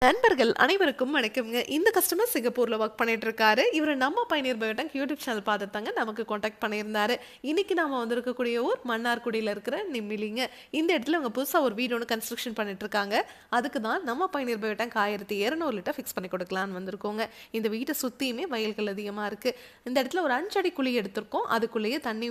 நண்பர்கள் அனைவருக்கும் வணக்கம்ங்க. இந்த கஸ்டமர் சிங்கப்பூர்ல ஒர்க் பண்ணிட்டு இருக்காரு. இவரு நம்ம பயணியர் பயோடெக் யூடியூப் சேனல் பார்த்துதாங்க நமக்கு கான்டாக்ட் பண்ணியிருந்தாரு. இன்னைக்கு நாம வந்திருக்கக்கூடிய ஊர் மன்னார்குடியில இருக்கிற நிம்மிலிங்க. இந்த இடத்துல அவங்க புதுசா ஒரு வீடு ஒன்று கன்ஸ்ட்ரக்ஷன் பண்ணிட்டு இருக்காங்க. அதுக்கு தான் நம்ம பயணியர் பயோடெக் 1200 லிட்டர் ஃபிக்ஸ் பண்ணி கொடுக்கலான்னு வந்திருக்கோங்க. இந்த வீட்டை சுத்தியுமே வயல்கள் அதிகமா இருக்கு. இந்த இடத்துல ஒரு 5 அடி குழி எடுத்திருக்கோம். அதுக்குள்ளேயே தண்ணி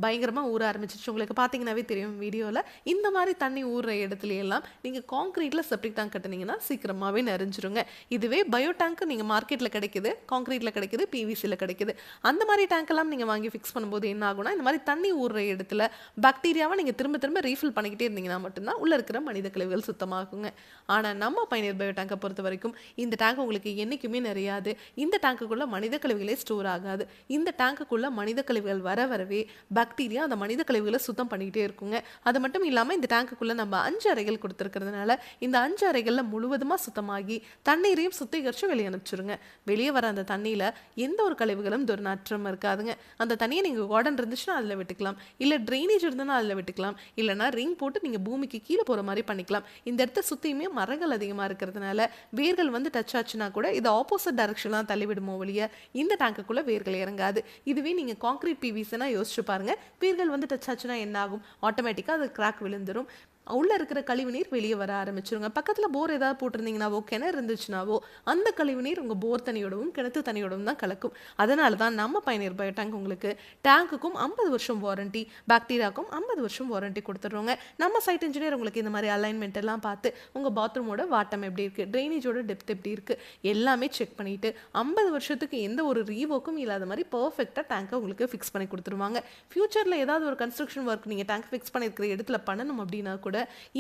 பயங்கரமா ஊற ஆரம்பிச்சிருச்சு. உங்களுக்கு பார்த்தீங்கன்னாவே தெரியும் வீடியோல. இந்த மாதிரி தண்ணி ஊறுற இடத்துல எல்லாம் நீங்க கான்கிரீட்ல செப்டிக் டேங்க் கட்டுனீங்கன்னா சீக்கிரமா நிறைஞ்சிருங்க. இதுவே பயோ டேங்க் நீங்க மார்க்கெட்ல கிடைக்குது, கான்கிரீட்ல கிடைக்குது, பிவிசில கிடைக்குது. அந்த மாதிரி டேங்க் எல்லாம் நீங்க வாங்கி ஃபிக்ஸ் பண்ணும்போது என்ன ஆகும்னா இந்த மாதிரி தண்ணி ஊறுற இடத்துல பாக்டீரியாவை நீங்க திரும்ப திரும்ப ரீஃபில் பண்ணிக்கிட்டே இருந்தீங்கன்னா மட்டும்தான் உள்ள இருக்கிற மனித கழிவுகள் சுத்தமாகுங்க. ஆனா நம்ம பயணியர் பயோ டேங்கை பொறுத்த வரைக்கும் இந்த டேங்க் உங்களுக்கு என்னைக்குமே நிறையாது. இந்த டேங்குக்குள்ள மனித கழிவுகளே ஸ்டோர் ஆகாது. இந்த டேங்குக்குள்ள மனித கழிவுகள் வரவே பாக்டீரியா அந்த மனித கழிவுகளை சுத்தம் பண்ணிக்கிட்டே இருக்குங்க. அது மட்டும் இல்லாம இந்த டேங்குக்குள்ள நம்ம 5 அறைகள் கொடுத்துருக்கிறதுனால இந்த 5 அறைகள்ல முழுவதுமா சுத்தமாகி தண்ணீரையும் சுத்திகரிச்சு வெளியே அனுப்பிச்சிருங்க. வெளியே வர அந்த தண்ணியில எந்த ஒரு கழிவுகளும் துர்நாற்றம் இருக்காதுங்க. அந்த தண்ணியை நீங்க கார்டன் இருந்துச்சுன்னா அதில் விட்டுக்கலாம், இல்ல ட்ரைனேஜ் இருந்ததுன்னா அதில் விட்டுக்கலாம், இல்லைன்னா ரிங் போட்டு நீங்க பூமிக்கு கீழே போற மாதிரி பண்ணிக்கலாம். இந்த இடத்த சுத்தியுமே மரங்கள் அதிகமா இருக்கிறதுனால வேர்கள் வந்து டச் ஆச்சுன்னா கூட இது ஆப்போசிட் டைரக்ஷன்லாம் தள்ளி விடுமோ ஒழிய இந்த டேங்குக்குள்ள வேர்கள் இறங்காது. இதுவே நீங்க கான்கிரீட் பிவிசினா யோசிச்சு பாருங்க, வேர்கள் வந்து டச் ஆச்சுன்னா என்ன ஆகும்? ஆட்டோமேட்டிக்கா அது கிராக் விழுந்துரும். உள்ள இருக்கிற கழிவுநீர் வெளியே வர ஆரம்பிச்சிருங்க. பக்கத்துல போர் ஏதாவது போட்டிருந்தீங்கன்னாவோ கிணறு இருந்துச்சுனாவோ அந்த கழிவுநீர் உங்க போர் தண்ணியோடவும் கிணத்து தண்ணியோடவும் தான் கலக்கும். அதனால தான் நம்ம பயணியர் பயோ டேங்க் உங்களுக்கு டேங்குக்கும் 50 வருஷம் வாரண்டி, பாக்டீரியாவுக்கும் 50 வருஷம் வாரண்டி கொடுத்துருவோங்க. நம்ம சைட் இன்ஜினியர் உங்களுக்கு இந்த மாதிரி அலைன்மெண்ட் எல்லாம் பார்த்து உங்க பாத்ரூமோட வாட்டம் எப்படி இருக்கு, ட்ரைனேஜோட டெப்த் எப்படி இருக்கு எல்லாமே செக் பண்ணிட்டு 50 வருஷத்துக்கு எந்த ஒரு ரீவோக்கும் இல்லாத மாதிரி பர்ஃபெக்டா டேங்கை உங்களுக்கு ஃபிக்ஸ் பண்ணி கொடுத்துருவாங்க. ஃபியூச்சர்ல ஏதாவது ஒரு கன்ஸ்ட்ரக்ஷன் ஒர்க் நீங்க டேங்க் ஃபிக்ஸ் பண்ணிருக்கிற இடத்துல பண்ணணும் அப்படின்னா கூட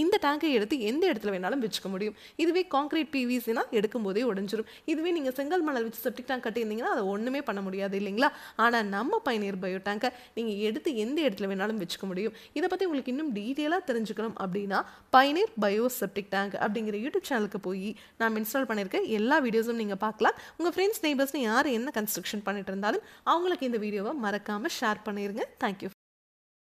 இந்த டேங்கை எடுத்து எந்த இடத்துல வேணாலும் வச்சுக்க முடியும். இதுவே கான்கிரீட் பிவிசினா எடுக்கும் போதே உடைஞ்சிரும். இதுவே நீங்க செங்கல் மணல் வச்சு செப்டிக் டேங்க் கட்டியிருந்தீங்கன்னா அதை ஒண்ணுமே பண்ண முடியாது இல்லைங்களா? ஆனா நம்ம பயணியர் பயோ டேங்கை நீங்க எடுத்து எந்த இடத்துல வேணாலும் வச்சுக்க முடியும். இதை பத்தி உங்களுக்கு இன்னும் டீட்டெயிலா தெரிஞ்சுக்கணும் அப்படின்னா பயணியர் பயோ செப்டிக் டேங்க் அப்படிங்கிற யூடியூப் சேனலுக்கு போய் நான் இன்ஸ்டால் பண்ணியிருக்கேன். எல்லா வீடியோஸும் நீங்க பார்க்கலாம். உங்க ஃப்ரெண்ட்ஸ் நெய்பர்ஸ் யார் என்ன கன்ஸ்ட்ரக்ஷன் பண்ணிட்டு இருந்தாலும் அவங்களுக்கு இந்த வீடியோவை மறக்காம ஷேர் பண்ணிருங்க. தேங்க்யூ.